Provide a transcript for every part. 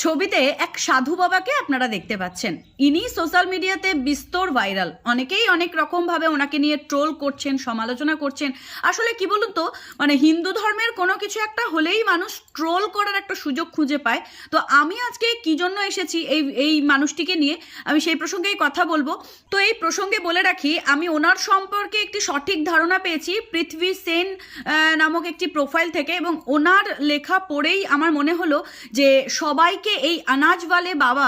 ছবিতে এক সাধু বাবাকে আপনারা দেখতে পাচ্ছেন। ইনি সোশ্যাল মিডিয়াতে বিস্তর ভাইরাল। অনেকেই অনেক রকমভাবে ওনাকে নিয়ে ট্রোল করছেন, সমালোচনা করছেন। আসলে কি বলুন তো, মানে হিন্দু ধর্মের কোনো কিছু একটা হলেই মানুষ ট্রোল করার একটা সুযোগ খুঁজে পায়। তো আমি আজকে কি জন্য এসেছি এই এই মানুষটিকে নিয়ে, আমি সেই প্রসঙ্গেই কথা বলবো। তো এই প্রসঙ্গে বলে রাখি, আমি ওনার সম্পর্কে একটি সঠিক ধারণা পেয়েছি পৃথ্বী সেন নামক একটি প্রোফাইল থেকে, এবং ওনার লেখা পড়েই আমার মনে হলো যে সবাইকে এই আনাজওয়ালে বাবা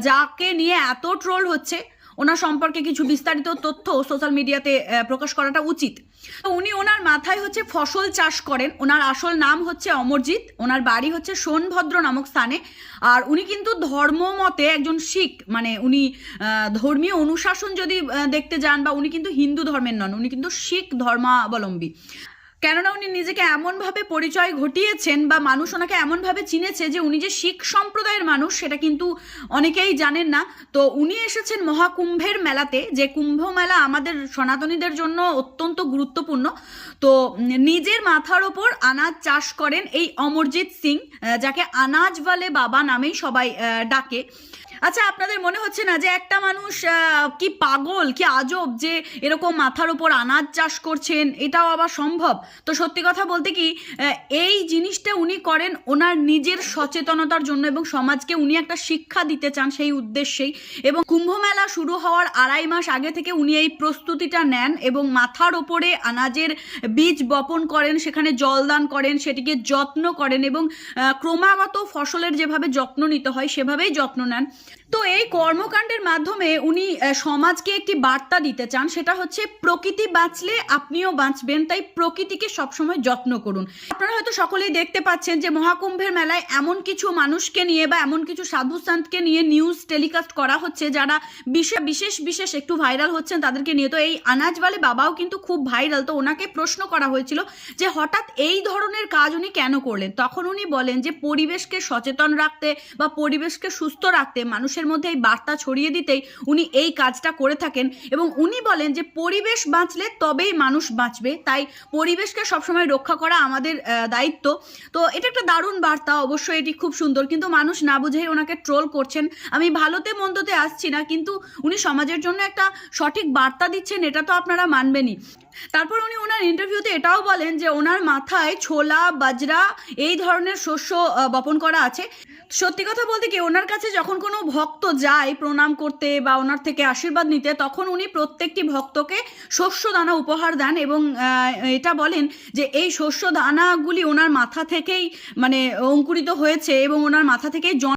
যাকে নিয়ে এত ট্রোল হচ্ছে, ওনার সম্পর্কে কিছু বিস্তারিত তথ্য সোশ্যাল মিডিয়াতে প্রকাশ করাটা উচিত। তো উনি ওনার মাথায় হচ্ছে ফসল চাষ করেন। ওনার আসল নাম হচ্ছে অমরজিৎ। ওনার বাড়ি হচ্ছে সোনভদ্র নামক স্থানে। আর উনি কিন্তু ধর্ম মতে একজন শিখ, মানে উনি ধর্মীয় অনুশাসন যদি দেখতে যান, বা উনি কিন্তু হিন্দু ধর্মের নন, উনি কিন্তু শিখ ধর্মাবলম্বী। কেননা উনি নিজেকে এমনভাবে পরিচয় ঘটিয়েছেন, বা মানুষ ওনাকে এমনভাবে চিনেছে যে উনি যে শিখ সম্প্রদায়ের মানুষ সেটা কিন্তু অনেকেই জানেন না। তো উনি এসেছেন মহাকুম্ভের মেলাতে, যে কুম্ভ মেলা আমাদের সনাতনীদের জন্য অত্যন্ত গুরুত্বপূর্ণ। তো নিজের মাথার ওপর আনাজ চাষ করেন এই অমরজিৎ সিং, যাকে আনাজওয়ালে বাবা নামেই সবাই ডাকে। আচ্ছা, আপনাদের মনে হচ্ছে না যে একটা মানুষ কি পাগল, কি আজব যে এরকম মাথার ওপর আনাজ চাষ করছেন, এটাও আবার সম্ভব? তো সত্যি কথা বলতে কি, এই জিনিসটা উনি করেন ওনার নিজের সচেতনতার জন্য, এবং সমাজকে উনি একটা শিক্ষা দিতে চান সেই উদ্দেশ্যেই। এবং কুম্ভ মেলা শুরু হওয়ার 2.5 মাস আগে থেকে উনি এই প্রস্তুতিটা নেন, এবং মাথার ওপরে আনাজের বীজ বপন করেন, সেখানে জলদান করেন, সেটিকে যত্ন করেন, এবং ক্রমাগত ফসলের যেভাবে যত্ন নিতে হয় সেভাবেই যত্ন নেন। তো এই কর্মকাণ্ডের মাধ্যমে উনি সমাজকে একটি বার্তা দিতে চান, সেটা হচ্ছে প্রকৃতি বাঁচলে আপনিও বাঁচবেন, তাই প্রকৃতিকে সবসময় যত্ন করুন। আপনারা হয়তো সকলেই দেখতে পাচ্ছেন যে মহাকুম্ভের মেলায় এমন কিছু মানুষকে নিয়ে বা এমন কিছু সাধু সন্তকে নিয়ে নিউজ টেলিকাস্ট করা হচ্ছে যারা বিশেষ একটু ভাইরাল হচ্ছেন তাদেরকে নিয়ে। তো এই আনাজওয়ালে বাবাও কিন্তু খুব ভাইরাল। তো ওনাকে প্রশ্ন করা হয়েছিল যে হঠাৎ এই ধরনের কাজ উনি কেন করলেন। তখন উনি বলেন যে পরিবেশকে সচেতন রাখতে বা পরিবেশকে সুস্থ রাখতে, মানুষের মধ্যে এই বার্তা ছড়িয়ে দিতেই উনি এই কাজটা করে থাকেন। এবং উনি বলেন যে পরিবেশ বাঁচলে তবেই মানুষ বাঁচবে, তাই পরিবেশকে সবসময় রক্ষা করা আমাদের দায়িত্ব। তো এটা একটা দারুণ বার্তা, অবশ্যই এটি খুব সুন্দর, কিন্তু মানুষ না বুঝেই ওনাকে ট্রোল করছেন। আমি ভালোতে মন্দতে আসছি না, কিন্তু উনি সমাজের জন্য একটা সঠিক বার্তা দিচ্ছেন, এটা তো আপনারা মানবেনই। তারপর উনি ওনার ইন্টারভিউতে এটাও বলেন যে ওনার মাথায় ছোলা, বাজরা এই ধরনের শস্য বপন করা আছে। সত্যি কথা বলতে কি, ওনার কাছে যখন কোনো ভক্ত যায় প্রণাম করতে বা ওনার থেকে আশীর্বাদ নিতে, তখন উনি প্রত্যেকটি ভক্তকে শস্য দানা উপহার দেন, এবং এটা বলেন যে এই শস্য দানাগুলি ওনার মাথা থেকেই মানে অঙ্কুরিত হয়েছে, এবং ওনার মাথা থেকেই